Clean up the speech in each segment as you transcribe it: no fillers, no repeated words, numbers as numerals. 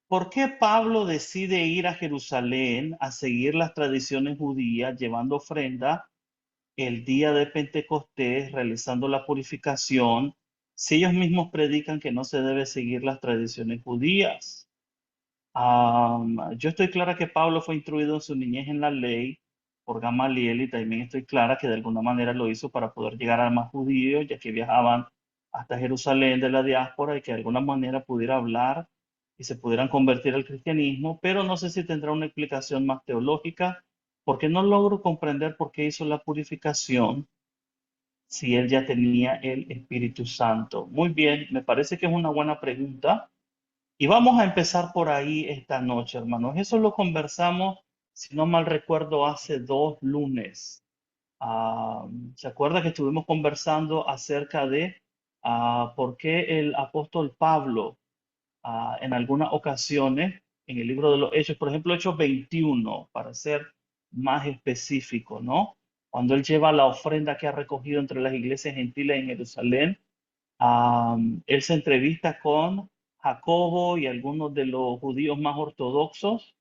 ¿Por qué Pablo decide ir a Jerusalén a seguir las tradiciones judías, llevando ofrenda el día de Pentecostés, realizando la purificación, si ellos mismos predican que no se debe seguir las tradiciones judías? Yo estoy clara que Pablo fue instruido en su niñez en la ley por Gamaliel y también estoy clara que de alguna manera lo hizo para poder llegar a más judíos, ya que viajaban hasta Jerusalén de la diáspora y que de alguna manera pudiera hablar y se pudieran convertir al cristianismo, pero no sé si tendrá una explicación más teológica, porque no logro comprender por qué hizo la purificación si él ya tenía el Espíritu Santo. Muy bien, me parece que es una buena pregunta. Y vamos a empezar por ahí esta noche, hermanos. Eso lo conversamos, si no mal recuerdo, hace 2 lunes. Ah, ¿Se acuerda que estuvimos conversando acerca de por qué el apóstol Pablo en algunas ocasiones, en el libro de los Hechos, por ejemplo, Hechos 21, para ser más específico, ¿no? Cuando él lleva la ofrenda que ha recogido entre las iglesias gentiles en Jerusalén, él se entrevista con Jacobo y algunos de los judíos más ortodoxos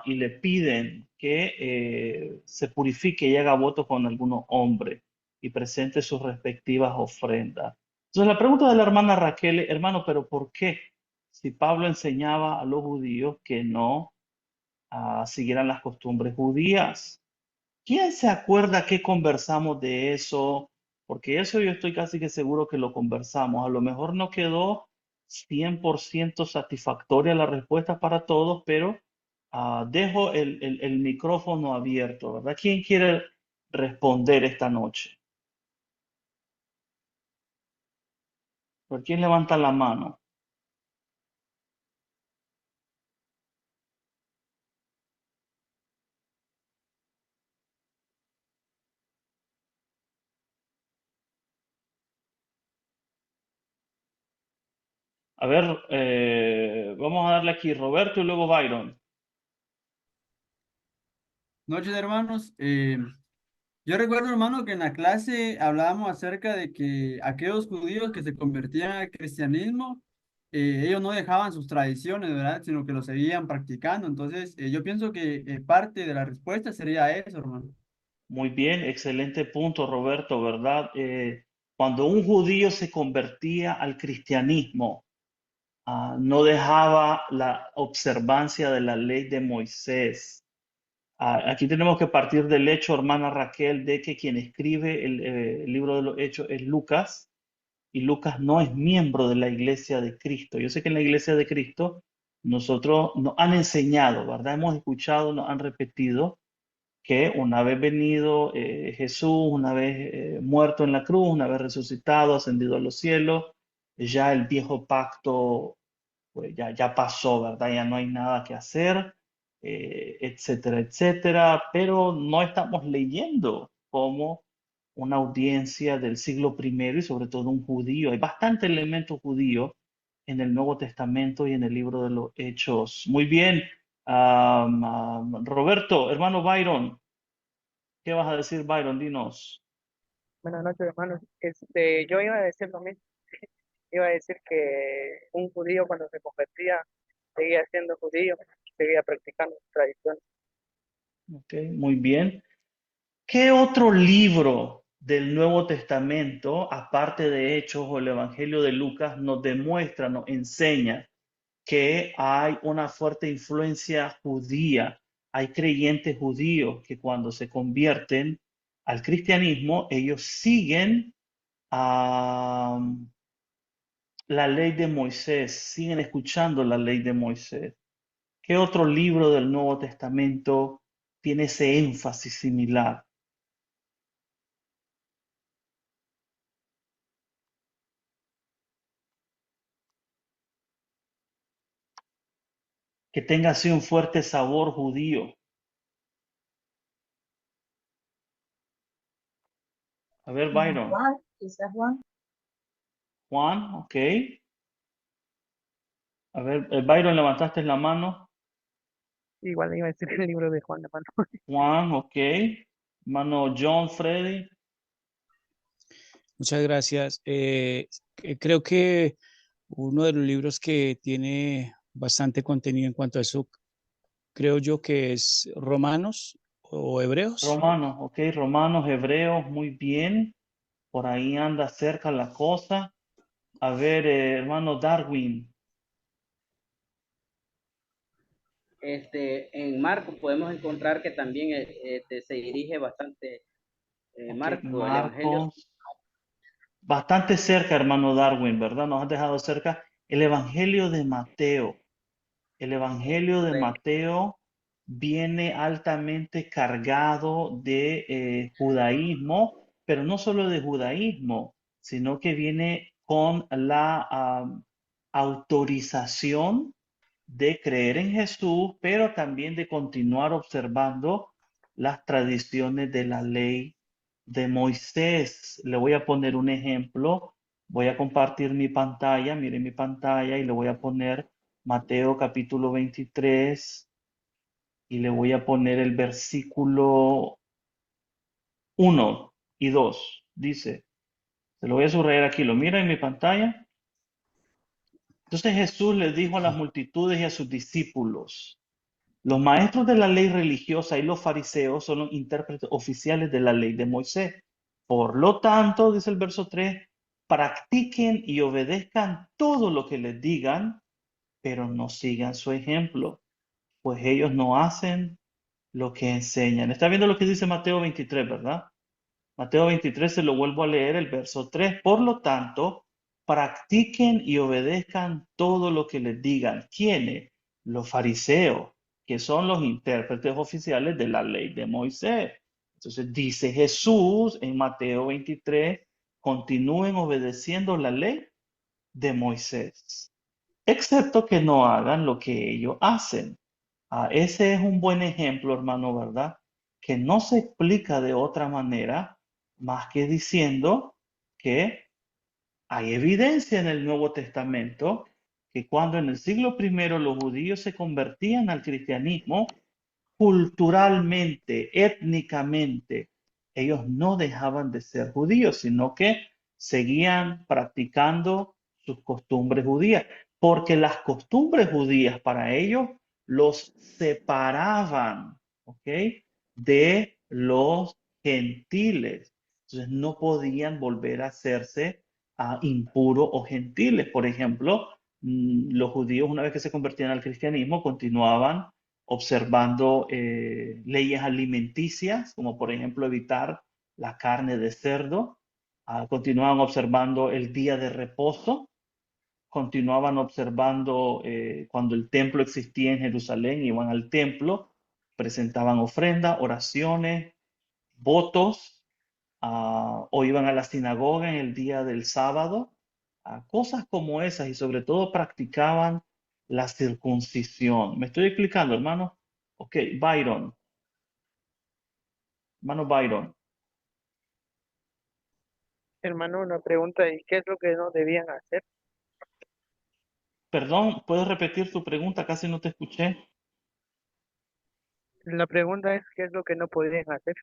y le piden que se purifique y haga voto con algunos hombres y presente sus respectivas ofrendas. Entonces la pregunta de la hermana Raquel, hermano, pero ¿por qué? Si Pablo enseñaba a los judíos que no siguieran las costumbres judías. ¿Quién se acuerda que conversamos de eso? Porque eso yo estoy casi que seguro que lo conversamos. A lo mejor no quedó 100% satisfactoria la respuesta para todos, pero dejo el micrófono abierto, ¿verdad? ¿Quién quiere responder esta noche? ¿Por quién levanta la mano? A ver, vamos a darle aquí Roberto y luego Byron. Noches, hermanos. Yo recuerdo, hermano, que en la clase hablábamos acerca de que aquellos judíos que se convertían al cristianismo, ellos no dejaban sus tradiciones, ¿verdad? Sino que lo seguían practicando. Entonces, yo pienso que parte de la respuesta sería eso, hermano. Muy bien, excelente punto, Roberto, ¿verdad? Cuando un judío se convertía al cristianismo, no dejaba la observancia de la ley de Moisés. Aquí tenemos que partir del hecho, hermana Raquel, de que quien escribe el libro de los Hechos es Lucas, y Lucas no es miembro de la iglesia de Cristo. Yo sé que en la iglesia de Cristo nosotros nos han enseñado, ¿verdad? Hemos escuchado, nos han repetido que una vez venido Jesús, una vez muerto en la cruz, una vez resucitado, ascendido a los cielos, ya el viejo pacto pues ya pasó, ¿verdad? Ya no hay nada que hacer, etcétera, etcétera, pero no estamos leyendo como una audiencia del siglo I y sobre todo un judío. Hay bastante elemento judío en el Nuevo Testamento y en el libro de los Hechos. Muy bien, Roberto, hermano Byron, ¿qué vas a decir, Byron? Dinos. Buenas noches, hermanos. Yo iba a decir lo mismo. Iba a decir que un judío cuando se convertía seguía siendo judío, seguía practicando sus tradiciones. Ok, muy bien. ¿Qué otro libro del Nuevo Testamento, aparte de Hechos o el Evangelio de Lucas, nos demuestra, nos enseña que hay una fuerte influencia judía? Hay creyentes judíos que cuando se convierten al cristianismo, ellos siguen a la ley de Moisés, siguen escuchando la ley de Moisés. ¿Qué otro libro del Nuevo Testamento tiene ese énfasis similar? Que tenga así un fuerte sabor judío. A ver, Byron. Juan, quizás Juan. Juan, ok. A ver, Byron, levantaste la mano. Igual iba a decir el libro de Juan, hermano. Juan, ok. Mano John, Freddy. Muchas gracias. Creo que uno de los libros que tiene bastante contenido en cuanto a eso. Creo yo que es Romanos o Hebreos. Romanos, ok, Romanos, Hebreos, muy bien. Por ahí anda cerca la cosa. A ver, hermano Darwin. En Marcos podemos encontrar que también se dirige bastante Ok, Marcos, el Evangelio. Marcos. Bastante cerca, hermano Darwin, ¿verdad? Nos has dejado cerca el Evangelio de Mateo. El Evangelio de Mateo viene altamente cargado de judaísmo, pero no solo de judaísmo, sino que viene con la autorización de creer en Jesús, pero también de continuar observando las tradiciones de la ley de Moisés. Le voy a poner un ejemplo. Voy a compartir mi pantalla, mire mi pantalla y le voy a poner Mateo capítulo 23 y le voy a poner el versículo 1 y 2. Dice, se lo voy a subrayar aquí, lo mira en mi pantalla. Entonces Jesús les dijo a las multitudes y a sus discípulos, los maestros de la ley religiosa y los fariseos son los intérpretes oficiales de la ley de Moisés. Por lo tanto, dice el verso 3, practiquen y obedezcan todo lo que les digan, pero no sigan su ejemplo, pues ellos no hacen lo que enseñan. Está viendo lo que dice Mateo 23, ¿verdad? Mateo 23 se lo vuelvo a leer, el verso 3. Por lo tanto, practiquen y obedezcan todo lo que les digan. ¿Quiénes? Los fariseos, que son los intérpretes oficiales de la ley de Moisés. Entonces dice Jesús en Mateo 23, continúen obedeciendo la ley de Moisés, excepto que no hagan lo que ellos hacen. Ese es un buen ejemplo, hermano, ¿verdad? Que no se explica de otra manera más que diciendo que hay evidencia en el Nuevo Testamento que cuando en el siglo primero los judíos se convertían al cristianismo, culturalmente, étnicamente, ellos no dejaban de ser judíos, sino que seguían practicando sus costumbres judías, porque las costumbres judías para ellos los separaban, ¿ok? De los gentiles. Entonces no podían volver a hacerse impuros o gentiles. Por ejemplo, los judíos una vez que se convertían al cristianismo continuaban observando leyes alimenticias, como por ejemplo evitar la carne de cerdo. Continuaban observando el día de reposo, continuaban observando cuando el templo existía en Jerusalén, iban al templo, presentaban ofrendas, oraciones, votos, o iban a la sinagoga en el día del sábado, cosas como esas, y sobre todo practicaban la circuncisión. ¿Me estoy explicando, hermano? Ok, Byron, hermano Byron. Hermano, una pregunta, ¿y qué es lo que no debían hacer? Perdón, ¿puedes repetir tu pregunta? Casi no te escuché. La pregunta es, ¿qué es lo que no podían hacer?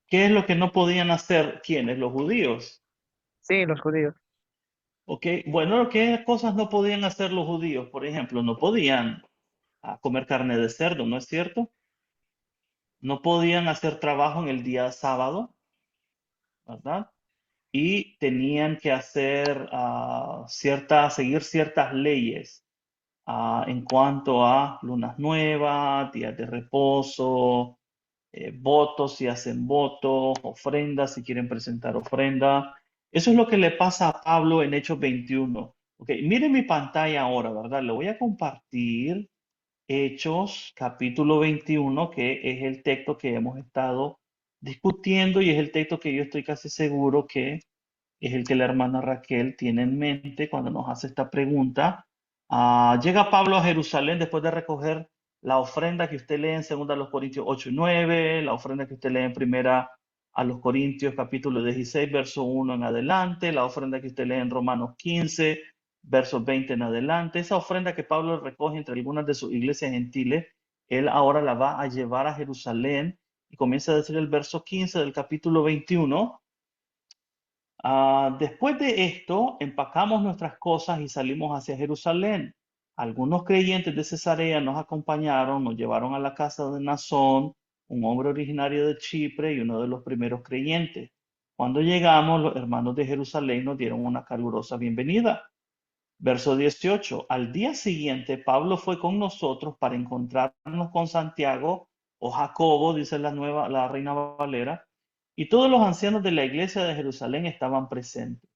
¿Qué es lo que no podían hacer? ¿Quiénes? Los judíos. Sí, los judíos. Ok, bueno, ¿qué cosas no podían hacer los judíos? Por ejemplo, no podían comer carne de cerdo, ¿no es cierto? No podían hacer trabajo en el día sábado, ¿verdad? Y tenían que hacer seguir ciertas leyes en cuanto a lunas nuevas, días de reposo, votos si hacen votos, ofrendas si quieren presentar ofrenda. Eso es lo que le pasa a Pablo en Hechos 21. Ok, miren mi pantalla ahora, ¿verdad? Le voy a compartir Hechos capítulo 21, que es el texto que hemos estado discutiendo y es el texto que yo estoy casi seguro que es el que la hermana Raquel tiene en mente cuando nos hace esta pregunta. Llega Pablo a Jerusalén después de recoger la ofrenda que usted lee en 2 Corintios 8 y 9, la ofrenda que usted lee en 1 Corintios capítulo 16, verso 1 en adelante, la ofrenda que usted lee en Romanos 15, versos 20 en adelante. Esa ofrenda que Pablo recoge entre algunas de sus iglesias gentiles, él ahora la va a llevar a Jerusalén y comienza a decir el verso 15 del capítulo 21. Después de esto, empacamos nuestras cosas y salimos hacia Jerusalén. Algunos creyentes de Cesarea nos acompañaron, nos llevaron a la casa de Nasón, un hombre originario de Chipre y uno de los primeros creyentes. Cuando llegamos, los hermanos de Jerusalén nos dieron una calurosa bienvenida. Verso 18. Al día siguiente, Pablo fue con nosotros para encontrarnos con Santiago o Jacobo, dice la Reina Valera, y todos los ancianos de la iglesia de Jerusalén estaban presentes.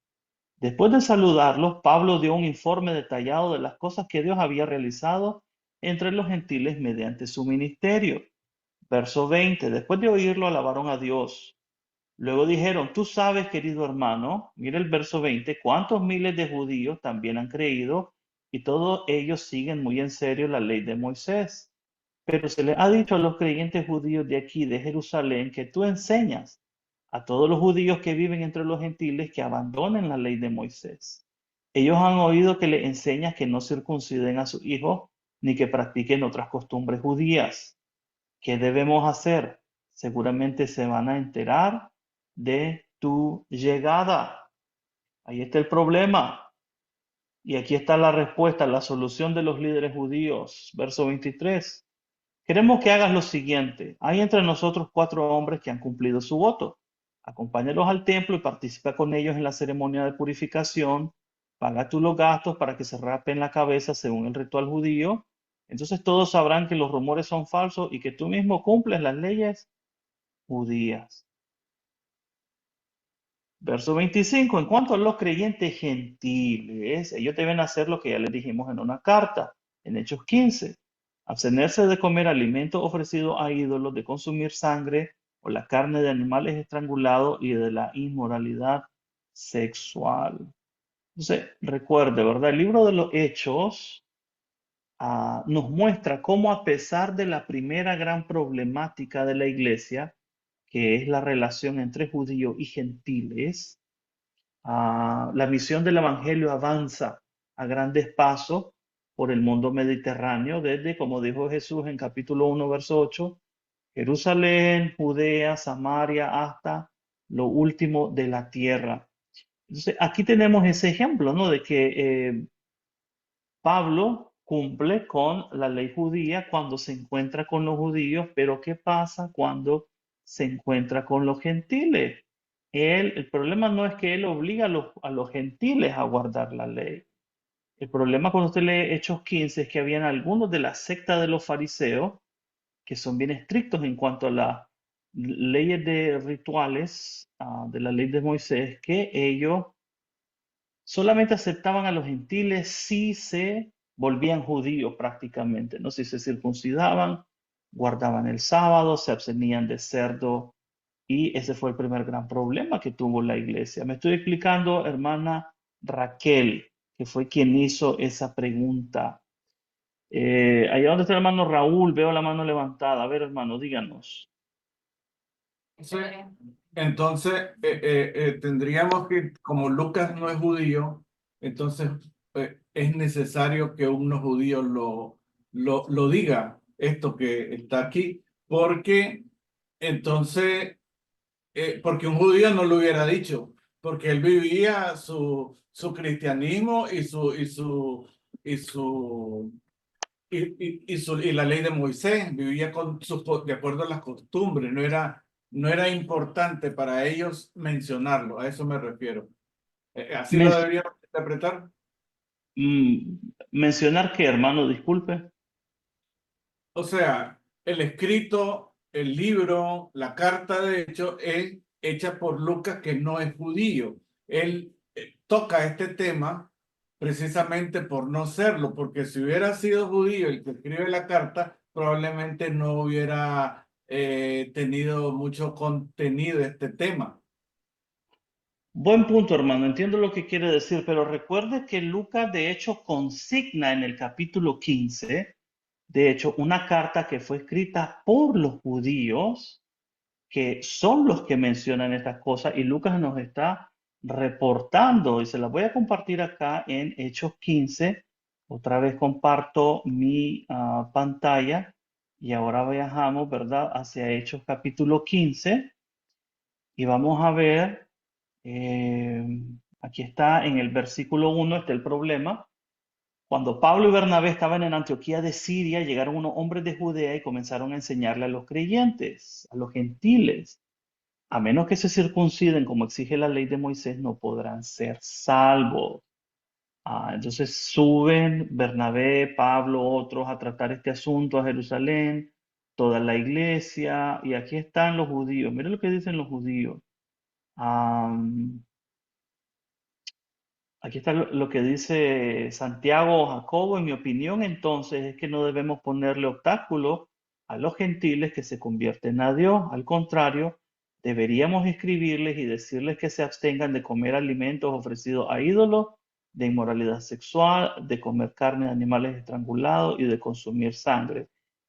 Después de saludarlos, Pablo dio un informe detallado de las cosas que Dios había realizado entre los gentiles mediante su ministerio. Verso 20. Después de oírlo, alabaron a Dios. Luego dijeron, tú sabes, querido hermano, mira el verso 20, cuántos miles de judíos también han creído y todos ellos siguen muy en serio la ley de Moisés. Pero se les ha dicho a los creyentes judíos de aquí, de Jerusalén, que tú enseñas a todos los judíos que viven entre los gentiles que abandonen la ley de Moisés. Ellos han oído que les enseñas que no circunciden a sus hijos ni que practiquen otras costumbres judías. ¿Qué debemos hacer? Seguramente se van a enterar de tu llegada. Ahí está el problema. Y aquí está la respuesta, la solución de los líderes judíos. Verso 23. Queremos que hagas lo siguiente. Hay entre nosotros 4 hombres que han cumplido su voto. Acompáñalos al templo y participa con ellos en la ceremonia de purificación. Paga tú los gastos para que se rapen la cabeza según el ritual judío. Entonces todos sabrán que los rumores son falsos y que tú mismo cumples las leyes judías. Verso 25. En cuanto a los creyentes gentiles, ellos deben hacer lo que ya les dijimos en una carta, en Hechos 15. Abstenerse de comer alimentos ofrecidos a ídolos, de consumir sangre o la carne de animales estrangulados y de la inmoralidad sexual. Entonces, recuerde, ¿verdad? El libro de los Hechos nos muestra cómo, a pesar de la primera gran problemática de la iglesia, que es la relación entre judíos y gentiles, la misión del evangelio avanza a grandes pasos por el mundo mediterráneo, desde, como dijo Jesús en capítulo 1, verso 8, Jerusalén, Judea, Samaria, hasta lo último de la tierra. Entonces, aquí tenemos ese ejemplo, ¿no? De que Pablo cumple con la ley judía cuando se encuentra con los judíos, pero ¿qué pasa cuando se encuentra con los gentiles? El problema no es que él obliga a los gentiles a guardar la ley. El problema cuando usted lee Hechos 15 es que habían algunos de la secta de los fariseos que son bien estrictos en cuanto a las leyes de rituales de la ley de Moisés, que ellos solamente aceptaban a los gentiles si se volvían judíos prácticamente, ¿no? Si se circuncidaban, guardaban el sábado, se abstenían de cerdo, y ese fue el primer gran problema que tuvo la iglesia. Me estoy explicando, hermana Raquel, que fue quien hizo esa pregunta. Allá donde está el hermano Raúl, veo la mano levantada. A ver, hermano, díganos. Sí. Entonces, tendríamos que, como Lucas no es judío, entonces es necesario que uno judío lo diga, esto que está aquí, porque entonces, porque un judío no lo hubiera dicho, porque él vivía su cristianismo y la ley de Moisés, vivía de acuerdo a las costumbres, no era importante para ellos mencionarlo, a eso me refiero. ¿Así lo Men- deberíamos interpretar? Mencionar que, hermano, disculpe. O sea, el escrito, el libro, la carta, de hecho, es hecha por Lucas, que no es judío. Él toca este tema precisamente por no serlo, porque si hubiera sido judío el que escribe la carta, probablemente no hubiera tenido mucho contenido este tema. Buen punto, hermano. Entiendo lo que quiere decir, pero recuerde que Lucas, de hecho, consigna en el capítulo 15, de hecho, una carta que fue escrita por los judíos, que son los que mencionan estas cosas, y Lucas nos está reportando, y se las voy a compartir acá en Hechos 15. Otra vez comparto mi pantalla, y ahora viajamos, ¿verdad?, hacia Hechos capítulo 15, y vamos a ver, aquí está en el versículo 1, está el problema. Cuando Pablo y Bernabé estaban en Antioquía de Siria, llegaron unos hombres de Judea y comenzaron a enseñarle a los creyentes, a los gentiles, a menos que se circunciden como exige la ley de Moisés, no podrán ser salvos. Entonces suben Bernabé, Pablo, otros a tratar este asunto a Jerusalén, toda la iglesia, y aquí están los judíos. Miren lo que dicen los judíos. Am, Aquí está lo que dice Santiago o Jacobo. En mi opinión, entonces, es que no debemos ponerle obstáculo a los gentiles que se convierten a Dios. Al contrario, deberíamos escribirles y decirles que se abstengan de comer alimentos ofrecidos a ídolos, de inmoralidad sexual, de comer carne de animales estrangulados y de consumir sangre.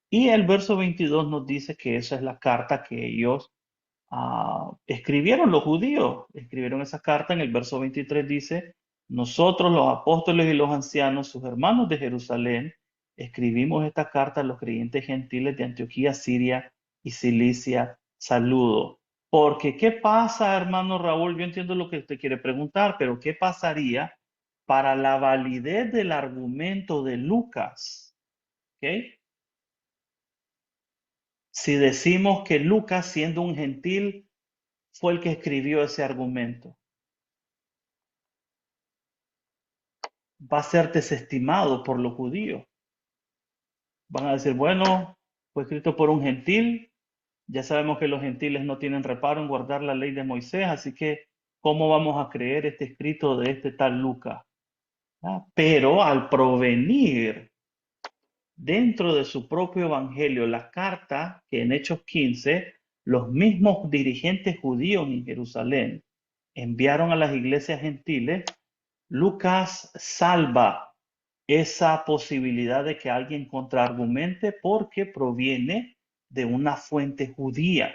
Y el verso 22 nos dice que esa es la carta que ellos escribieron los judíos, escribieron esa carta. En el verso 23 dice: nosotros los apóstoles y los ancianos, sus hermanos de Jerusalén, escribimos esta carta a los creyentes gentiles de Antioquía, Siria y Cilicia. Saludo. Porque, ¿qué pasa, hermano Raúl? Yo entiendo lo que usted quiere preguntar, pero ¿qué pasaría para la validez del argumento de Lucas? ¿Ok? Si decimos que Lucas, siendo un gentil, fue el que escribió ese argumento, va a ser desestimado por los judíos. Van a decir, bueno, fue escrito por un gentil, ya sabemos que los gentiles no tienen reparo en guardar la ley de Moisés, así que ¿cómo vamos a creer este escrito de este tal Lucas? Pero al provenir dentro de su propio evangelio la carta que en Hechos 15 los mismos dirigentes judíos en Jerusalén enviaron a las iglesias gentiles, Lucas salva esa posibilidad de que alguien contraargumente porque proviene de una fuente judía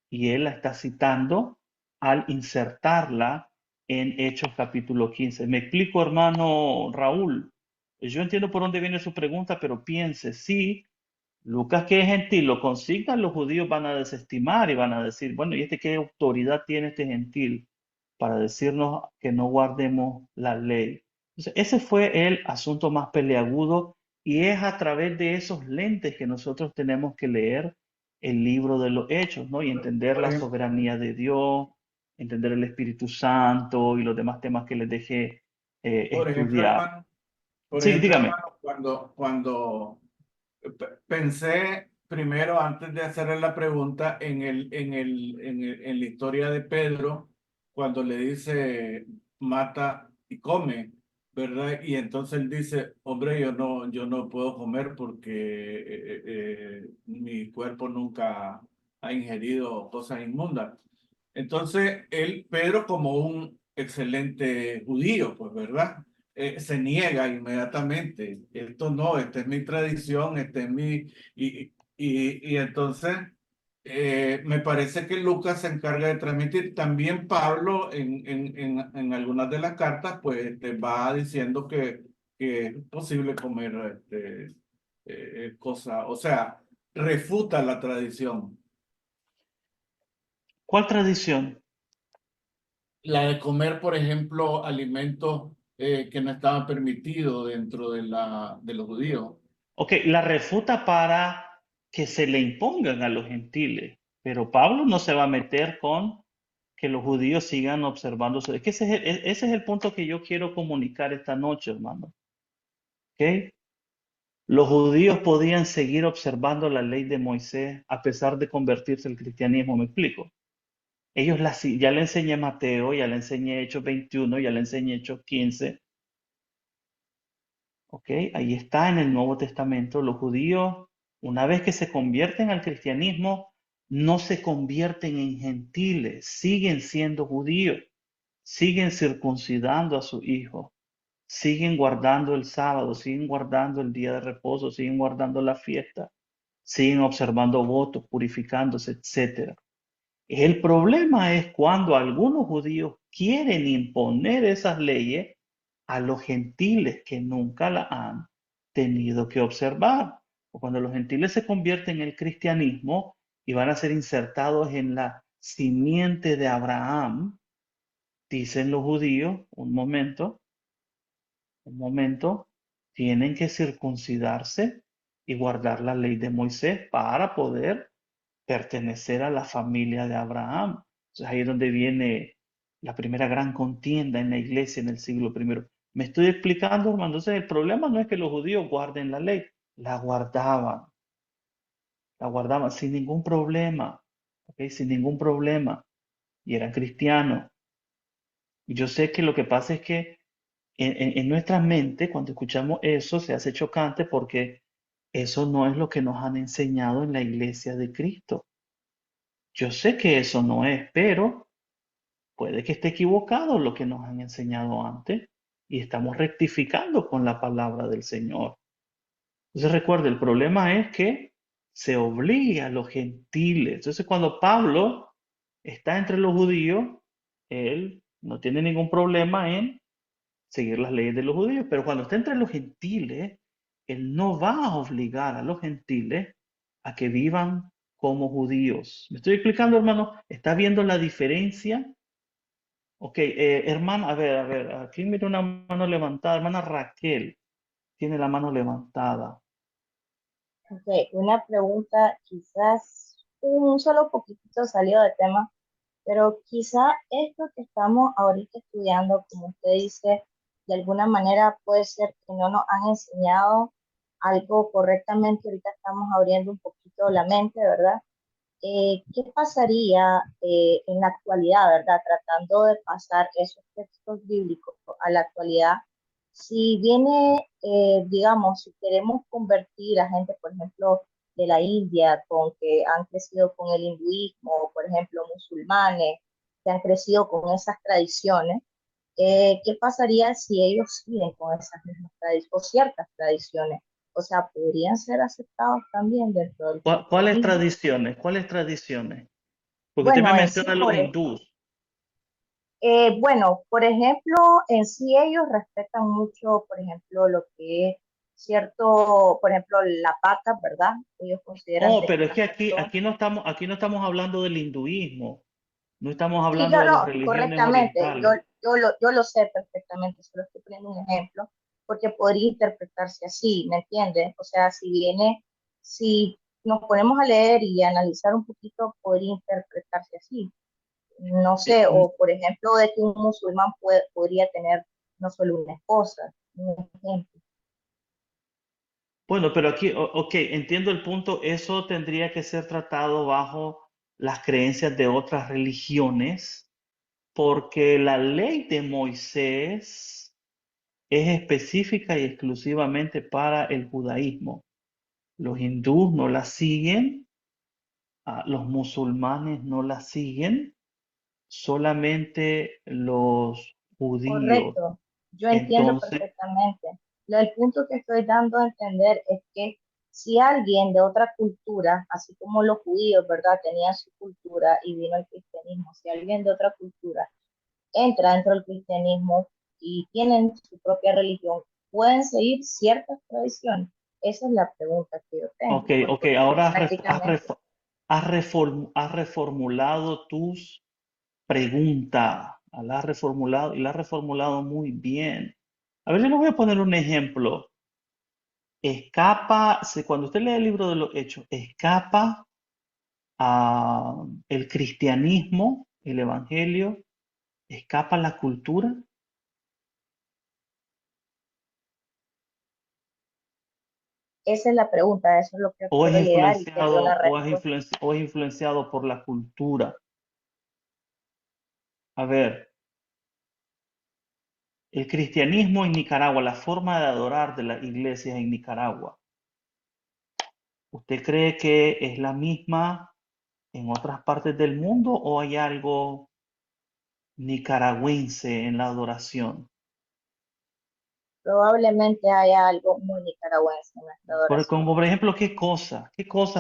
y él la está citando al insertarla en Hechos capítulo 15. Me explico, hermano Raúl. Yo entiendo por dónde viene su pregunta, pero piense, si Lucas, que es gentil, lo consigna, los judíos van a desestimar y van a decir, bueno, ¿y qué autoridad tiene este gentil para decirnos que no guardemos la ley? Entonces, ese fue el asunto más peleagudo y es a través de esos lentes que nosotros tenemos que leer el libro de los Hechos, ¿no? Y entender la soberanía de Dios, entender el Espíritu Santo y los demás temas que les dejé Por ejemplo, estudiar. hermano, por Sí, ejemplo, dígame. hermano, cuando pensé primero, antes de hacerle la pregunta, en la historia de Pedro, cuando le dice mata y come, ¿verdad? Y entonces él dice, hombre, yo no puedo comer porque mi cuerpo nunca ha ingerido cosas inmundas. Entonces, Pedro, como un excelente judío, pues, ¿verdad? Se niega inmediatamente. Esto no, esta es mi tradición, este es mi... Y entonces, me parece que Lucas se encarga de transmitir. También Pablo, en algunas de las cartas, pues, te va diciendo que es posible comer cosas, o sea, refuta la tradición. ¿Cuál tradición? La de comer, por ejemplo, alimentos que no estaban permitidos dentro de los judíos. Ok, la refuta para que se le impongan a los gentiles, pero Pablo no se va a meter con que los judíos sigan observando. Es que ese es el punto que yo quiero comunicar esta noche, hermano. ¿Ok? Los judíos podían seguir observando la ley de Moisés a pesar de convertirse al cristianismo, ¿me explico? Ellos ya le enseñé Mateo, ya le enseñé Hechos 21, ya le enseñé Hechos 15. ¿Ok? Ahí está en el Nuevo Testamento. Los judíos, una vez que se convierten al cristianismo, no se convierten en gentiles, siguen siendo judíos, siguen circuncidando a sus hijos, siguen guardando el sábado, siguen guardando el día de reposo, siguen guardando la fiesta, siguen observando votos, purificándose, etcétera. El problema es cuando algunos judíos quieren imponer esas leyes a los gentiles que nunca la han tenido que observar. O cuando los gentiles se convierten en el cristianismo y van a ser insertados en la simiente de Abraham, dicen los judíos, un momento, tienen que circuncidarse y guardar la ley de Moisés para poder pertenecer a la familia de Abraham. Entonces ahí es donde viene la primera gran contienda en la iglesia en el siglo primero. Me estoy explicando, hermano. Entonces el problema no es que los judíos guarden la ley, la guardaban sin ningún problema, ¿ok? Sin ningún problema. Y eran cristianos. Y yo sé que lo que pasa es que en nuestra mente, cuando escuchamos eso, se hace chocante porque eso no es lo que nos han enseñado en la iglesia de Cristo. Yo sé que eso no es, pero puede que esté equivocado lo que nos han enseñado antes y estamos rectificando con la palabra del Señor. Entonces recuerde, el problema es que se obliga a los gentiles. Entonces cuando Pablo está entre los judíos, él no tiene ningún problema en seguir las leyes de los judíos, pero cuando está entre los gentiles, él no va a obligar a los gentiles a que vivan como judíos. ¿Me estoy explicando, hermano? ¿Está viendo la diferencia? Ok, hermana, a ver, aquí mira una mano levantada, hermana Raquel, tiene la mano levantada. Ok, una pregunta quizás un solo poquitito salido de tema, pero quizá esto que estamos ahorita estudiando, como usted dice, de alguna manera puede ser que no nos han enseñado algo correctamente. Ahorita estamos abriendo un poquito la mente, ¿verdad? ¿Qué pasaría en la actualidad, ¿verdad? Tratando de pasar esos textos bíblicos a la actualidad. Si viene, digamos, si queremos convertir a gente, por ejemplo, de la India, con que han crecido con el hinduismo, o por ejemplo, musulmanes, que han crecido con esas tradiciones, ¿qué pasaría si ellos siguen con esas mismas tradiciones o ciertas tradiciones? O sea, podrían ser aceptados también dentro del ¿Cuáles cristianismo. tradiciones? ¿Cuáles tradiciones? Porque usted me Bueno, en sí, menciona los hindús. bueno, por ejemplo, en sí ellos respetan mucho, por ejemplo, lo que es cierto, por ejemplo, la pata, ¿verdad? Ellos consideran Oh, de pero que es que las personas. aquí no estamos hablando del hinduismo, no estamos Sí, hablando no, de las no, religiones correctamente. orientales. Yo lo sé perfectamente, solo estoy poniendo un ejemplo, porque podría interpretarse así, ¿me entiendes? O sea, si nos ponemos a leer y analizar un poquito, podría interpretarse así. No sé, Eh, o por ejemplo, de que un musulmán podría tener no solo una esposa, un ejemplo. Bueno, pero aquí, ok, entiendo el punto, eso tendría que ser tratado bajo las creencias de otras religiones, porque la ley de Moisés es específica y exclusivamente para el judaísmo. Los hindús no la siguen, los musulmanes no la siguen, solamente los judíos. Correcto, yo entiendo Entonces, perfectamente. El punto que estoy dando a entender es que si alguien de otra cultura, así como los judíos, ¿verdad? Tenían su cultura y vino el cristianismo, si alguien de otra cultura entra dentro del cristianismo y tienen su propia religión, ¿pueden seguir ciertas tradiciones? Esa es la pregunta que yo tengo, pues, ok, porque ahora prácticamente has reformulado tus preguntas, la has reformulado y la has reformulado muy bien. A ver, yo le voy a poner un ejemplo. Cuando usted lee el libro de los Hechos, escapa a el cristianismo, el evangelio, escapa la cultura, esa es la pregunta, eso es lo que o es quiero llegar y quería una influenciado, respuesta. o es influenciado por la cultura. A ver, el cristianismo en Nicaragua, la forma de adorar de las iglesias en Nicaragua, ¿usted cree que es la misma en otras partes del mundo o hay algo nicaragüense en la adoración? Probablemente haya algo muy nicaragüense en nuestra adoración. Como por ejemplo, ¿qué cosas,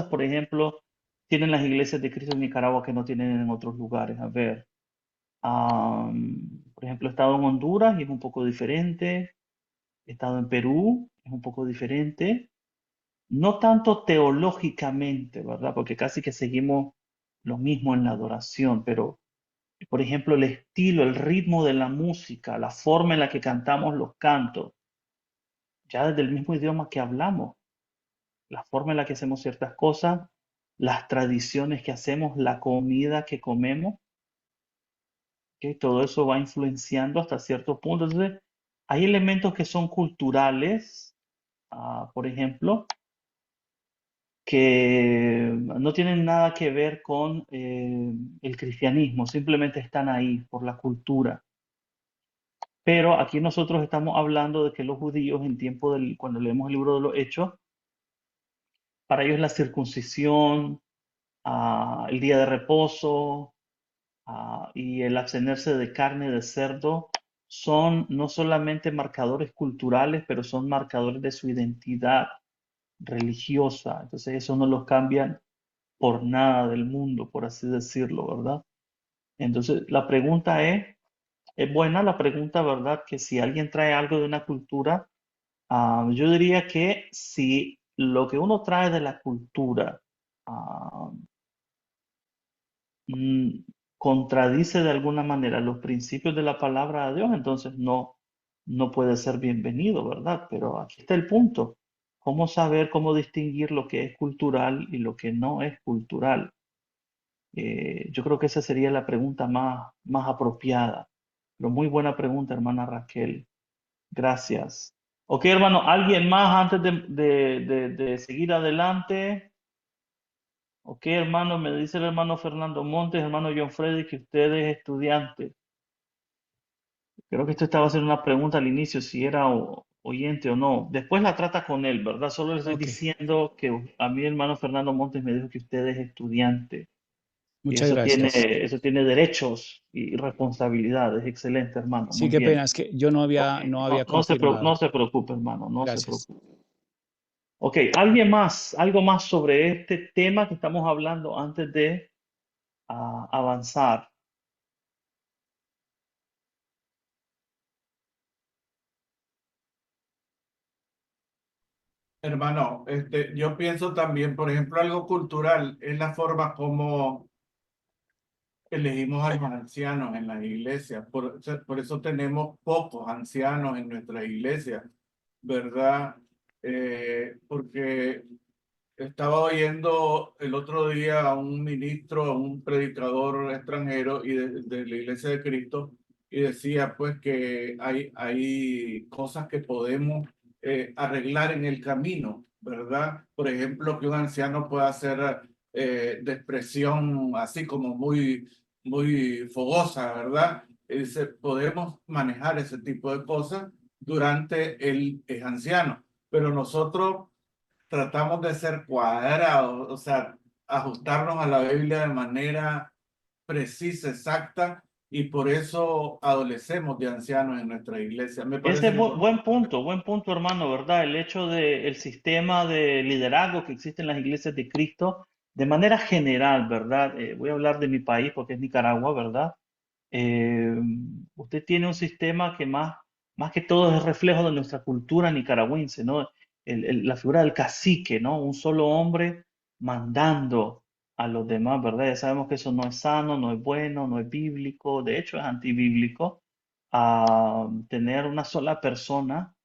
por ejemplo, tienen las iglesias de Cristo en Nicaragua que no tienen en otros lugares? A ver, por ejemplo, he estado en Honduras y es un poco diferente, he estado en Perú, es un poco diferente, no tanto teológicamente, ¿verdad? Porque casi que seguimos lo mismo en la adoración, pero por ejemplo, el estilo, el ritmo de la música, la forma en la que cantamos los cantos, ya desde el mismo idioma que hablamos, la forma en la que hacemos ciertas cosas, las tradiciones que hacemos, la comida que comemos, ¿ok? Todo eso va influenciando hasta cierto punto. Entonces, hay elementos que son culturales, por ejemplo, que no tienen nada que ver con el cristianismo, simplemente están ahí por la cultura. Pero aquí nosotros estamos hablando de que los judíos en tiempo cuando leemos el libro de los Hechos, para ellos la circuncisión, el día de reposo, y el abstenerse de carne de cerdo son no solamente marcadores culturales, pero son marcadores de su identidad religiosa. Entonces eso no los cambian por nada del mundo, por así decirlo, ¿verdad? Entonces la pregunta es buena la pregunta, ¿verdad? Que si alguien trae algo de una cultura, yo diría que si lo que uno trae de la cultura ah, mm, contradice de alguna manera los principios de la palabra de Dios, entonces no puede ser bienvenido, ¿verdad? Pero aquí está el punto. ¿Cómo saber, cómo distinguir lo que es cultural y lo que no es cultural? Yo creo que esa sería la pregunta más apropiada. Pero muy buena pregunta, hermana Raquel. Gracias. Ok, hermano, ¿alguien más antes de seguir adelante? Ok, hermano, me dice el hermano Fernando Montes, hermano John Freddy, que usted es estudiante. Creo que usted estaba haciendo una pregunta al inicio, si era oyente o no. Después la trata con él, ¿verdad? Solo le estoy Ok, diciendo que a mí el hermano Fernando Montes me dijo que usted es estudiante. Y muchas gracias. eso tiene derechos y responsabilidades. Excelente, hermano. Sí, Muy qué bien. pena, es que yo no Ok, había no confirmado. se preocupe, hermano, no se Gracias. preocupe. Ok, ¿alguien más? ¿Algo más sobre este tema que estamos hablando antes de avanzar? Hermano, yo pienso también, por ejemplo, algo cultural es la forma como elegimos a los ancianos en las iglesias. Por eso tenemos pocos ancianos en nuestras iglesias, ¿verdad? Porque estaba oyendo el otro día a un ministro, a un predicador extranjero y de la Iglesia de Cristo, y decía pues que hay cosas que podemos arreglar en el camino, ¿verdad? Por ejemplo, que un anciano pueda hacer de expresión así como muy fogosa, ¿verdad? Dice, podemos manejar ese tipo de cosas durante él es anciano, pero nosotros tratamos de ser cuadrados, o sea, ajustarnos a la Biblia de manera precisa, exacta, y por eso adolecemos de ancianos en nuestra iglesia. Me Ese parece es que buen punto, hermano, ¿verdad? El hecho del sistema de liderazgo que existe en las iglesias de Cristo, de manera general, ¿verdad? Voy a hablar de mi país porque es Nicaragua, ¿verdad? Eh, Usted tiene un sistema que más que todo es reflejo de nuestra cultura nicaragüense, ¿no? La figura del cacique, ¿no? Un solo hombre mandando a los demás, ¿verdad? Ya sabemos que eso no es sano, no es bueno, no es bíblico, de hecho es antibíblico, tener una sola persona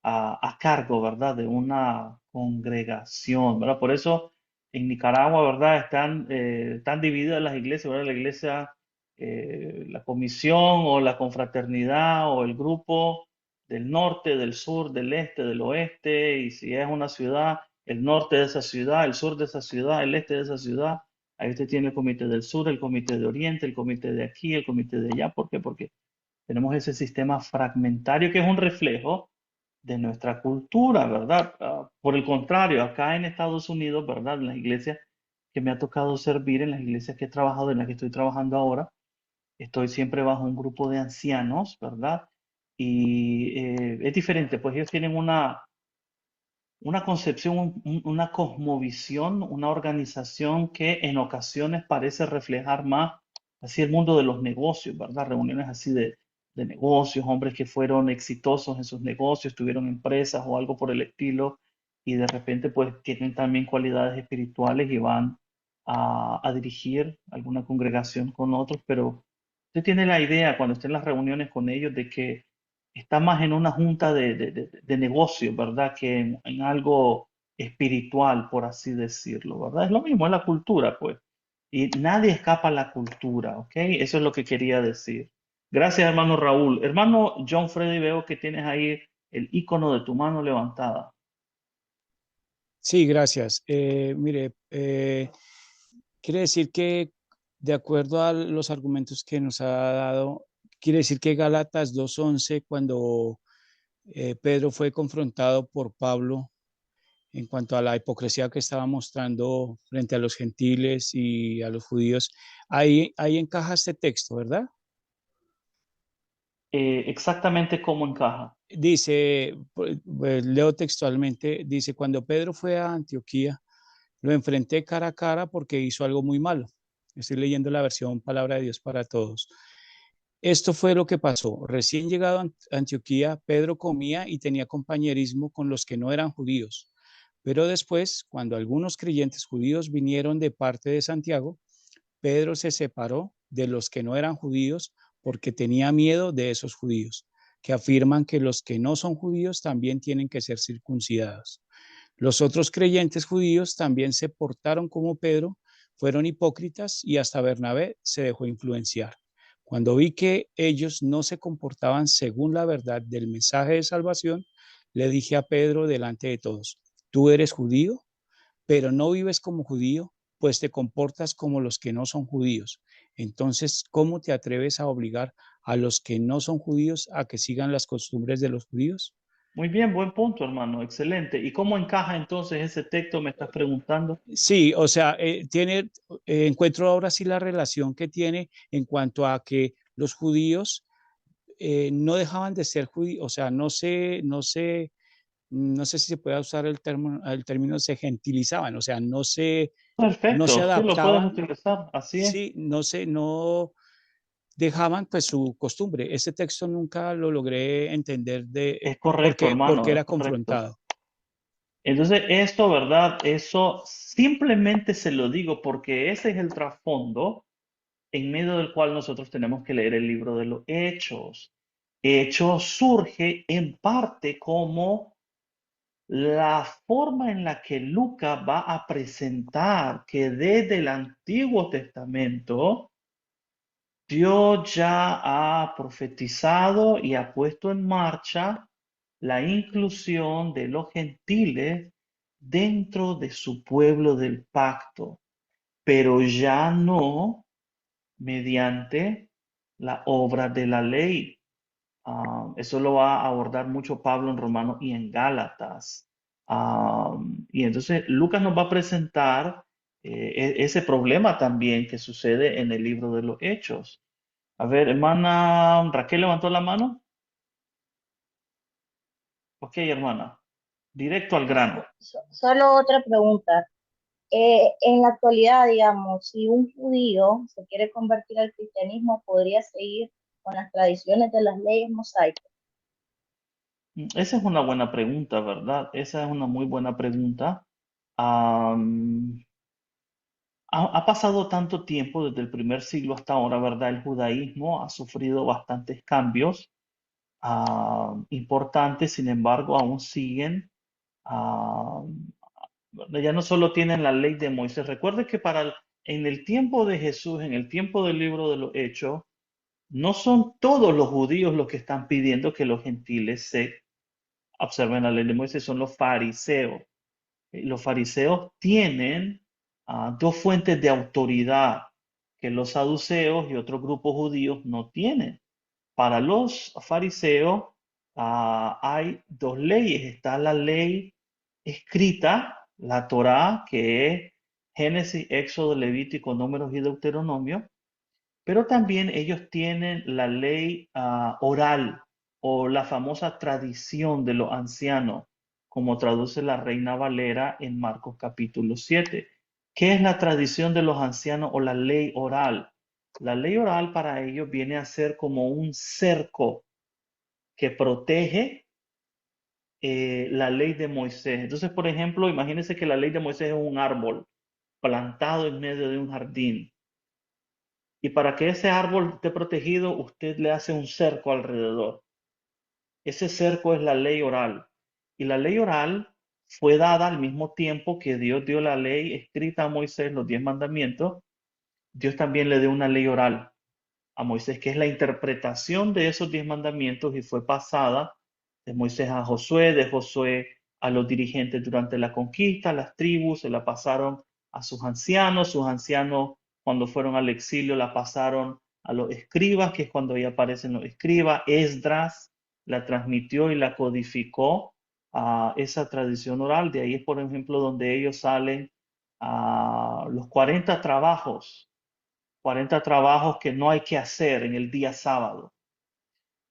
a cargo, ¿verdad? De una congregación, ¿verdad? Por eso en Nicaragua, ¿verdad? Están divididas las iglesias, ¿verdad? La iglesia, la comisión o la confraternidad o el grupo del norte, del sur, del este, del oeste, y si es una ciudad, el norte de esa ciudad, el sur de esa ciudad, el este de esa ciudad. Ahí usted tiene el comité del sur, el comité de oriente, el comité de aquí, el comité de allá. ¿Por qué? Porque tenemos ese sistema fragmentario que es un reflejo de nuestra cultura, ¿verdad? Por el contrario, acá en Estados Unidos, ¿verdad? En las iglesias que me ha tocado servir, en las iglesias que he trabajado, en las que estoy trabajando ahora, estoy siempre bajo un grupo de ancianos, ¿verdad? Y es diferente, pues ellos tienen una concepción, una cosmovisión, una organización que en ocasiones parece reflejar más así el mundo de los negocios, ¿verdad? Reuniones así de negocios, hombres que fueron exitosos en sus negocios, tuvieron empresas o algo por el estilo, y de repente pues tienen también cualidades espirituales y van a dirigir alguna congregación con otros, pero usted tiene la idea cuando esté en las reuniones con ellos de que está más en una junta de negocios, ¿verdad? Que en algo espiritual, por así decirlo, ¿verdad? Es lo mismo, es la cultura, pues. Y nadie escapa a la cultura, ¿ok? Eso es lo que quería decir. Gracias, hermano Raúl. Hermano John Freddy, veo que tienes ahí el icono de tu mano levantada. Sí, gracias. Mire, quiere decir que de acuerdo a los argumentos que nos ha dado, quiere decir que Gálatas 2:11, cuando Pedro fue confrontado por Pablo en cuanto a la hipocresía que estaba mostrando frente a los gentiles y a los judíos, ahí encaja este texto, ¿verdad? Exactamente cómo encaja. Dice, pues, leo textualmente, dice, cuando Pedro fue a Antioquía, lo enfrenté cara a cara porque hizo algo muy malo. Estoy leyendo la versión Palabra de Dios para Todos. Esto fue lo que pasó. Recién llegado a Antioquía, Pedro comía y tenía compañerismo con los que no eran judíos. Pero después, cuando algunos creyentes judíos vinieron de parte de Santiago, Pedro se separó de los que no eran judíos porque tenía miedo de esos judíos, que afirman que los que no son judíos también tienen que ser circuncidados. Los otros creyentes judíos también se portaron como Pedro, fueron hipócritas y hasta Bernabé se dejó influenciar. Cuando vi que ellos no se comportaban según la verdad del mensaje de salvación, le dije a Pedro delante de todos, tú eres judío, pero no vives como judío, pues te comportas como los que no son judíos. Entonces, ¿cómo te atreves a obligar a los que no son judíos a que sigan las costumbres de los judíos? Muy bien, buen punto, hermano. Excelente. ¿Y cómo encaja entonces ese texto? Me estás preguntando. Sí, o sea, encuentro ahora sí la relación que tiene en cuanto a que los judíos no dejaban de ser judíos, o sea, no sé si se puede usar el término se gentilizaban, o sea, no se Perfecto, sí lo puedes adaptaban, utilizar. Así es. sí, no dejaban pues su costumbre. Ese texto nunca lo logré entender Es correcto, porque hermano, es era correcto. confrontado. Entonces, esto, ¿verdad? Eso simplemente se lo digo porque ese es el trasfondo en medio del cual nosotros tenemos que leer el libro de los Hechos. Hechos surge en parte como la forma en la que Lucas va a presentar que desde el Antiguo Testamento Dios ya ha profetizado y ha puesto en marcha la inclusión de los gentiles dentro de su pueblo del pacto, pero ya no mediante la obra de la ley. Eso lo va a abordar mucho Pablo en Romanos y en Gálatas. Y entonces Lucas nos va a presentar ese problema también que sucede en el libro de los Hechos. A ver, hermana Raquel levantó la mano. Ok, hermana, directo al grano. Solo otra pregunta. En la actualidad, digamos, si un judío se quiere convertir al cristianismo, ¿podría seguir con las tradiciones de las leyes mosaicas? Esa es una buena pregunta, ¿verdad? Esa es una muy buena pregunta. Am, ha pasado tanto tiempo desde el primer siglo hasta ahora, ¿verdad? El judaísmo ha sufrido bastantes cambios importantes, sin embargo, aún siguen. ah, ya no solo tienen la ley de Moisés. Recuerde que en el tiempo de Jesús, en el tiempo del libro de los Hechos, no son todos los judíos los que están pidiendo que los gentiles se observen la ley de Moisés, son los fariseos. Los fariseos tienen dos fuentes de autoridad que los saduceos y otros grupos judíos no tienen. Para los fariseos hay dos leyes. Está la ley escrita, la Torá, que es Génesis, Éxodo, Levítico, Números y Deuteronomio, pero también ellos tienen la ley oral o la famosa tradición de los ancianos, como traduce la Reina Valera en Marcos capítulo 7. ¿Qué es la tradición de los ancianos o la ley oral? La ley oral para ellos viene a ser como un cerco que protege la ley de Moisés. Entonces, por ejemplo, imagínense que la ley de Moisés es un árbol plantado en medio de un jardín. Y para que ese árbol esté protegido, usted le hace un cerco alrededor. Ese cerco es la ley oral. Y la ley oral fue dada al mismo tiempo que Dios dio la ley escrita a Moisés, los 10 mandamientos. Dios también le dio una ley oral a Moisés, que es la interpretación de esos 10 mandamientos y fue pasada de Moisés a Josué, de Josué a los dirigentes durante la conquista, las tribus se la pasaron a sus ancianos cuando fueron al exilio la pasaron a los escribas, que es cuando ahí aparecen los escribas. Esdras la transmitió y la codificó a esa tradición oral. De ahí es, por ejemplo, donde ellos salen a los 40 trabajos que no hay que hacer en el día sábado.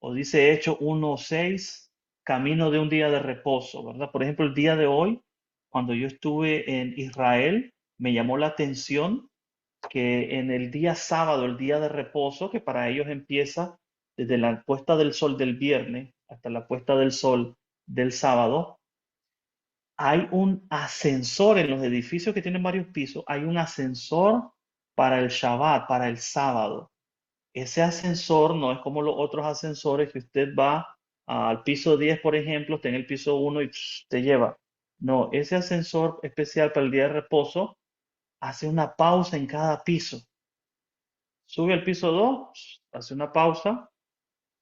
O dice Hechos 1:6, camino de un día de reposo, ¿verdad? Por ejemplo, el día de hoy, cuando yo estuve en Israel, me llamó la atención que en el día sábado, el día de reposo, que para ellos empieza desde la puesta del sol del viernes hasta la puesta del sol del sábado, hay un ascensor en los edificios que tienen varios pisos, hay un ascensor para el Shabbat, para el sábado. Ese ascensor no es como los otros ascensores que usted va al piso 10, por ejemplo, está en el piso 1 y te lleva. No, ese ascensor especial para el día de reposo hace una pausa en cada piso. Sube al piso 2, hace una pausa.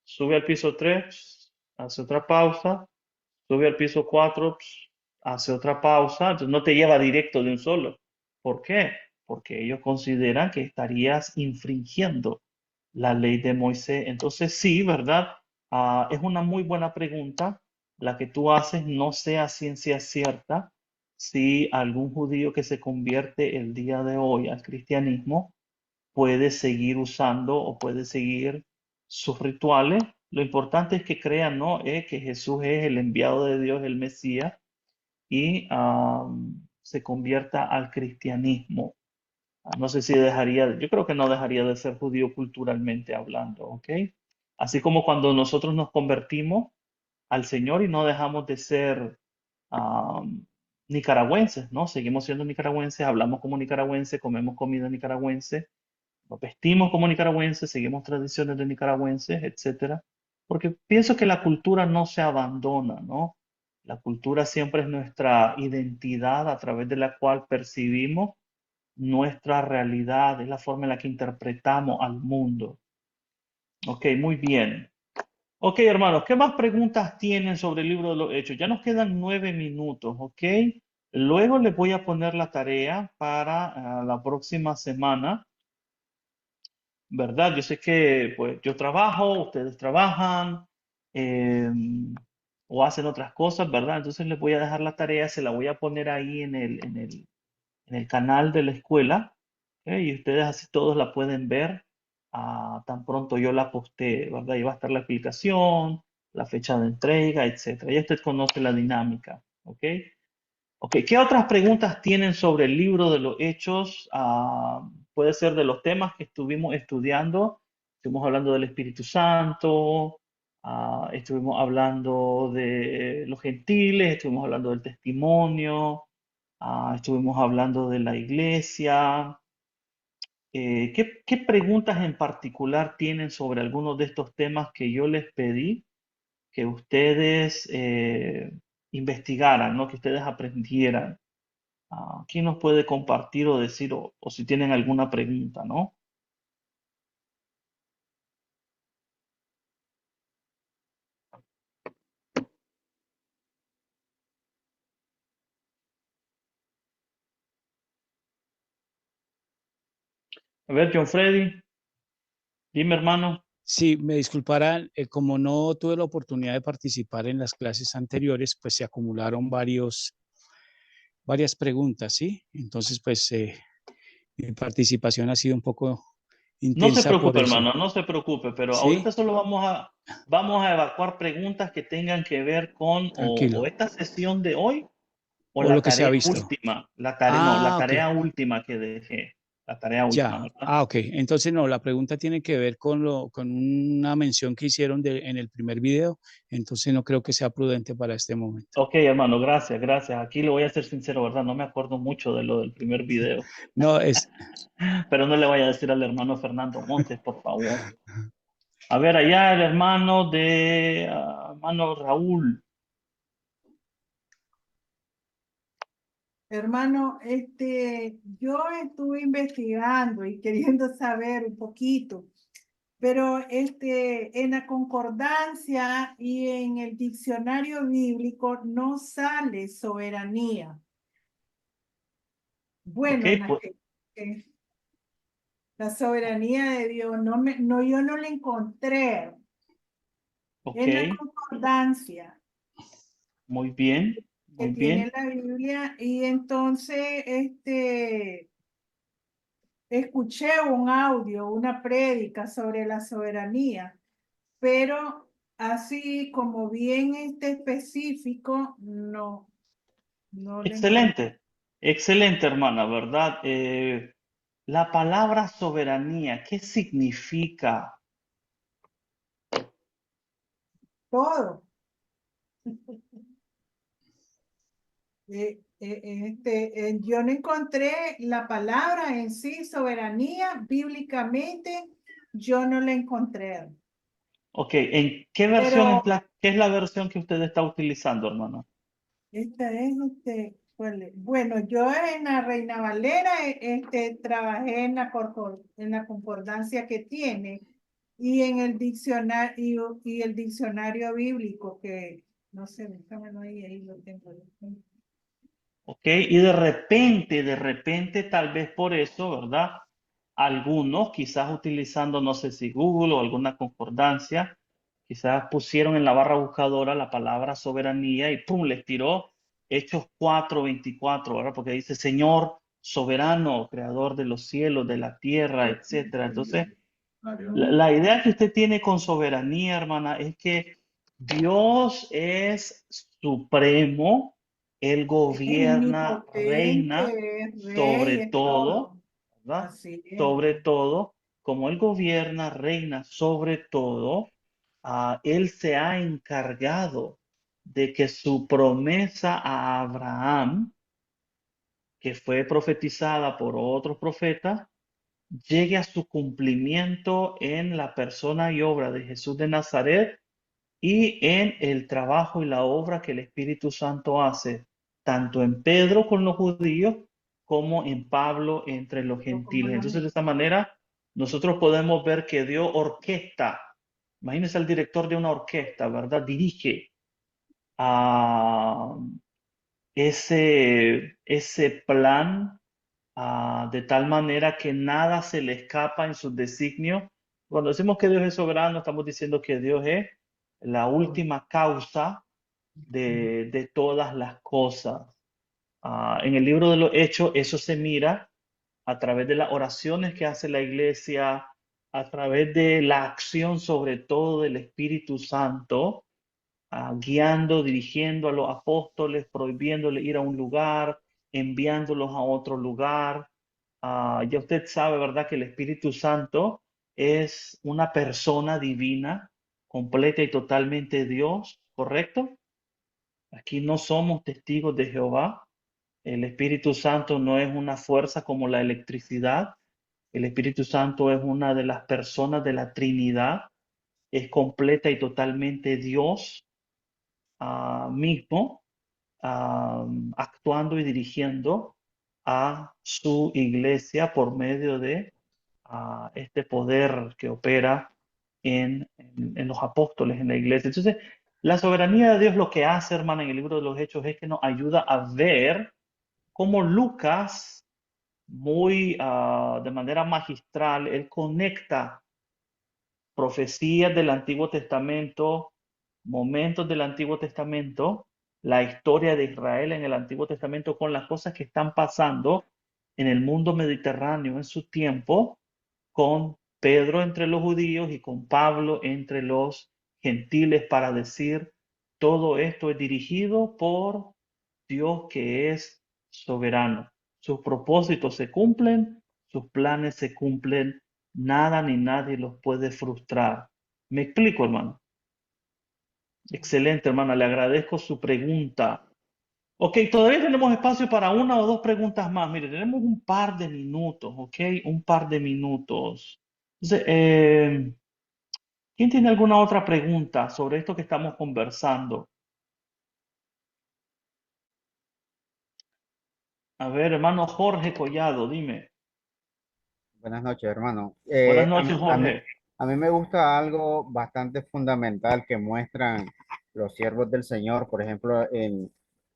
Sube al piso 3, hace otra pausa. Sube al piso 4, hace otra pausa. Entonces no te lleva directo de un solo. ¿Por qué? Porque ellos consideran que estarías infringiendo la ley de Moisés. Entonces sí, ¿verdad? Es una muy buena pregunta la que tú haces, no sea ciencia cierta si algún judío que se convierte el día de hoy al cristianismo puede seguir usando o puede seguir sus rituales. Lo importante es que crean, ¿no? Que Jesús es el enviado de Dios, el Mesías, y se convierta al cristianismo. No sé si dejaría, yo creo que no dejaría de ser judío culturalmente hablando, ¿ok? Así como cuando nosotros nos convertimos al Señor y no dejamos de ser nicaragüenses, ¿no? Seguimos siendo nicaragüenses, hablamos como nicaragüenses, comemos comida nicaragüense, nos vestimos como nicaragüenses, seguimos tradiciones de nicaragüenses, etcétera. Porque pienso que la cultura no se abandona, ¿no? La cultura siempre es nuestra identidad a través de la cual percibimos nuestra realidad, es la forma en la que interpretamos al mundo. Ok, muy bien. Ok, hermanos, ¿qué más preguntas tienen sobre el libro de los Hechos? Ya nos quedan 9 minutos, ¿ok? Luego les voy a poner la tarea para la próxima semana, ¿verdad? Yo sé que pues yo trabajo, ustedes trabajan eh, o hacen otras cosas, ¿verdad? Entonces les voy a dejar la tarea, se la voy a poner ahí en el canal de la escuela, ¿ok? Y ustedes así todos la pueden ver tan pronto yo la postee, ¿verdad? Ahí va a estar la explicación, la fecha de entrega, etcétera. Ya usted conoce la dinámica, ¿ok? Ok, ¿qué otras preguntas tienen sobre el libro de los Hechos? Puede ser de los temas que estuvimos estudiando. Estuvimos hablando del Espíritu Santo, estuvimos hablando de los gentiles, estuvimos hablando del testimonio, estuvimos hablando de la iglesia. ¿Qué preguntas en particular tienen sobre algunos de estos temas que yo les pedí que ustedes investigaran, ¿no? Que ustedes aprendieran? ¿Quién nos puede compartir o decir, o si tienen alguna pregunta, ¿no? A ver, John Freddy, dime, hermano. Sí, me disculparán, como no tuve la oportunidad de participar en las clases anteriores, pues se acumularon varias preguntas, ¿sí? Entonces, pues mi participación ha sido un poco No se intensa por preocupe, eso, hermano, no se preocupe, pero ahorita ¿sí? solo vamos a evacuar preguntas que tengan que ver con o Tranquilo. esta sesión de hoy o O lo la que se ha tarea visto. última, no, la Ah, ok. tarea última que dejé, la tarea última, Ya, ¿verdad? ok. Entonces, no, la pregunta tiene que ver con una mención que hicieron en el primer video, entonces no creo que sea prudente para este momento. Ok, hermano, gracias, gracias. Aquí le voy a ser sincero, ¿verdad? No me acuerdo mucho de lo del primer video, No, es, pero no le vaya a decir al hermano Fernando Montes, por favor. A ver, allá el hermano hermano Raúl. Hermano, yo estuve investigando y queriendo saber un poquito, pero en la concordancia y en el diccionario bíblico no sale soberanía. Ok, Bueno, pues, la soberanía de Dios, yo no la encontré ok, en la concordancia muy bien, que muy tiene bien. la Biblia, y entonces escuché un audio, una prédica sobre la soberanía, pero así como bien específico, no lo encontré. Excelente, excelente, hermana, ¿verdad? La palabra soberanía, ¿qué significa? Todo. Yo no encontré la palabra en sí, soberanía, bíblicamente, yo no la encontré. Ok, ¿en qué versión, Pero qué es la versión que usted está utilizando, hermana? esta es, ¿cuál es? Bueno, yo en la Reina Valera, trabajé en la concordancia que tiene y en el diccionario y el diccionario bíblico que, no sé, déjamelo ahí lo tengo. Ok, y de repente, tal vez por eso, ¿verdad? Algunos, quizás utilizando, no sé si Google o alguna concordancia, quizás pusieron en la barra buscadora la palabra soberanía y ¡pum! Les tiró Hechos 4:24, ¿verdad? Porque dice Señor soberano, creador de los cielos, de la tierra, etcétera. Entonces, la idea que usted tiene con soberanía, hermana, es que Dios es supremo, Él gobierna, reina Omnipotente, rey, sobre es todo, todo. ¿verdad? Así es. Sobre todo, como Él gobierna, reina sobre todo, Él se ha encargado de que su promesa a Abraham, que fue profetizada por otros profetas, llegue a su cumplimiento en la persona y obra de Jesús de Nazaret y en el trabajo y la obra que el Espíritu Santo hace, tanto en Pedro con los judíos como en Pablo entre los Como gentiles. los Entonces, de esta manera, nosotros podemos ver que Dios orquesta. Imagínense al director de una orquesta, ¿verdad? Dirige a ese plan de tal manera que nada se le escapa en sus designios. Cuando decimos que Dios es soberano, estamos diciendo que Dios es la última causa de todas las cosas. En el libro de los Hechos, eso se mira a través de las oraciones que hace la iglesia, a través de la acción sobre todo del Espíritu Santo, guiando, dirigiendo a los apóstoles, prohibiéndoles ir a un lugar, enviándolos a otro lugar. Ya usted sabe, ¿verdad?, que el Espíritu Santo es una persona divina, completa y totalmente Dios, ¿correcto? Aquí no somos testigos de Jehová. El Espíritu Santo no es una fuerza como la electricidad. El Espíritu Santo es una de las personas de la Trinidad. Es completa y totalmente Dios mismo, actuando y dirigiendo a su iglesia por medio de este poder que opera en los apóstoles, en la iglesia. Entonces, la soberanía de Dios lo que hace, hermana, en el libro de los Hechos es que nos ayuda a ver cómo Lucas, muy de manera magistral, él conecta profecías del Antiguo Testamento, momentos del Antiguo Testamento, la historia de Israel en el Antiguo Testamento con las cosas que están pasando en el mundo mediterráneo en su tiempo, con Pedro entre los judíos y con Pablo entre los gentiles, para decir, todo esto es dirigido por Dios que es soberano. Sus propósitos se cumplen, sus planes se cumplen, nada ni nadie los puede frustrar. ¿Me explico, hermano? Excelente, hermana, le agradezco su pregunta. Ok, todavía tenemos espacio para una o dos preguntas más. Mire, tenemos un par de minutos, ok, un par de minutos. Entonces, ¿Quién tiene alguna otra pregunta sobre esto que estamos conversando? A ver, hermano Jorge Collado, dime. Buenas noches, hermano. Buenas noches, Jorge. A mí me gusta algo bastante fundamental que muestran los siervos del Señor, por ejemplo, en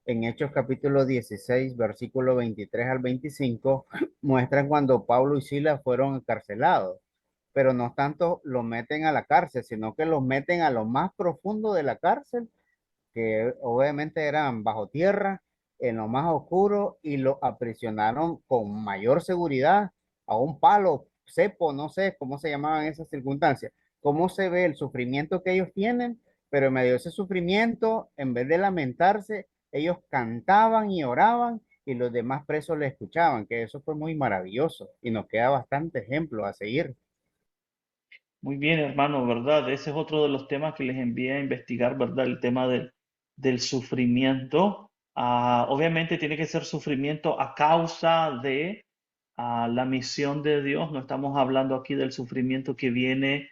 Hechos capítulo 16, versículo 23 al 25, muestran cuando Pablo y Silas fueron encarcelados, pero no tanto los meten a la cárcel, sino que los meten a lo más profundo de la cárcel, que obviamente eran bajo tierra, en lo más oscuro, y lo aprisionaron con mayor seguridad a un palo, cepo, no sé cómo se llamaban esas circunstancias, cómo se ve el sufrimiento que ellos tienen, pero en medio de ese sufrimiento, en vez de lamentarse, ellos cantaban y oraban y los demás presos le escuchaban, que eso fue muy maravilloso y nos queda bastante ejemplo a seguir. Muy bien, hermano, ¿verdad? Ese es otro de los temas que les envié a investigar, ¿verdad? El tema del sufrimiento. Obviamente tiene que ser sufrimiento a causa de la misión de Dios. No estamos hablando aquí del sufrimiento que viene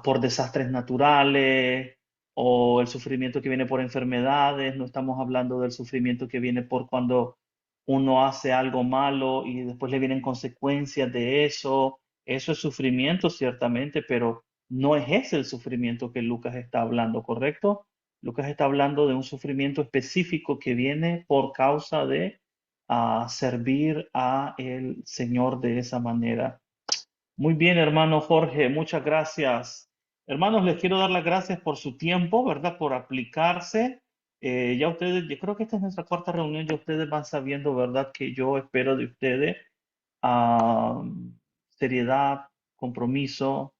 por desastres naturales o el sufrimiento que viene por enfermedades. No estamos hablando del sufrimiento que viene por cuando uno hace algo malo y después le vienen consecuencias de eso. Eso es sufrimiento, ciertamente, pero no es ese el sufrimiento que Lucas está hablando, ¿correcto? Lucas está hablando de un sufrimiento específico que viene por causa de servir a el Señor de esa manera. Muy bien, hermano Jorge, muchas gracias. Hermanos, les quiero dar las gracias por su tiempo, ¿verdad? Por aplicarse. Ya ustedes, yo creo que esta es nuestra cuarta reunión, ya ustedes van sabiendo, ¿verdad? Que yo espero de ustedes ah, seriedad, compromiso,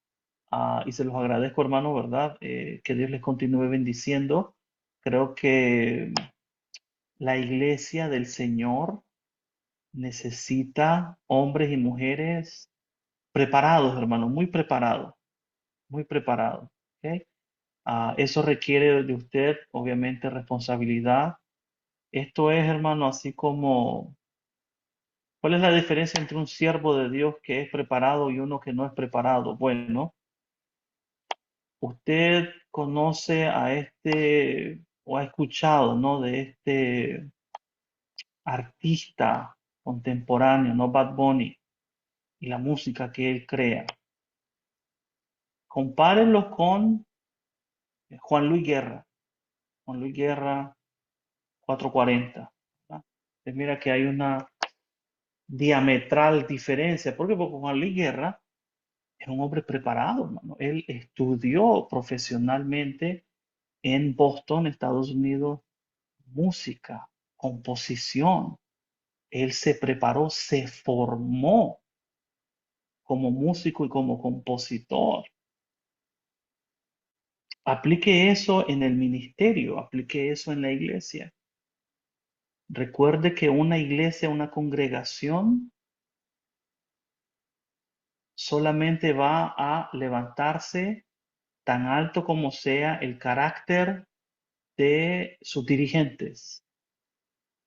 y se los agradezco, hermano, ¿verdad? Que Dios les continúe bendiciendo. Creo que la iglesia del Señor necesita hombres y mujeres preparados, hermano, muy preparados, muy preparados. ¿Ok? Eso requiere de usted, obviamente, responsabilidad. Esto es, hermano, así como, ¿cuál es la diferencia entre un siervo de Dios que es preparado y uno que no es preparado? Bueno, usted conoce a este o ha escuchado, ¿no? De este artista contemporáneo, ¿no? Bad Bunny, y la música que él crea. Compárenlo con Juan Luis Guerra. Juan Luis Guerra, 440. ¿Verdad? Entonces mira que hay una diametral diferencia. ¿Por qué? Porque Juan Luis Guerra es un hombre preparado, hermano. Él estudió profesionalmente en Boston, Estados Unidos, música, composición. Él se preparó, se formó como músico y como compositor. Aplique eso en el ministerio, aplique eso en la iglesia. Recuerde que una iglesia, una congregación, solamente va a levantarse tan alto como sea el carácter de sus dirigentes.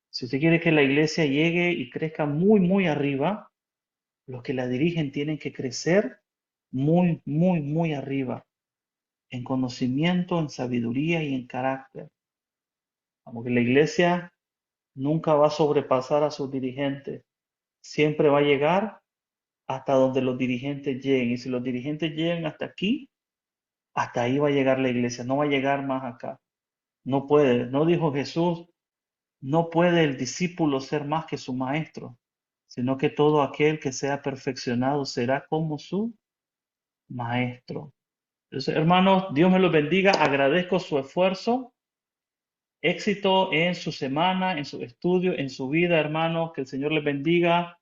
Si usted quiere que la iglesia llegue y crezca muy, muy arriba, los que la dirigen tienen que crecer muy, muy, muy arriba, en conocimiento, en sabiduría y en carácter. Aunque la iglesia nunca va a sobrepasar a sus dirigentes, siempre va a llegar hasta donde los dirigentes lleguen. Y si los dirigentes llegan hasta aquí, hasta ahí va a llegar la iglesia, no va a llegar más acá. No puede, no dijo Jesús, no puede el discípulo ser más que su maestro, sino que todo aquel que sea perfeccionado será como su maestro. Entonces, hermanos, Dios me los bendiga, agradezco su esfuerzo, éxito en su semana, en su estudio, en su vida, hermanos, que el Señor les bendiga.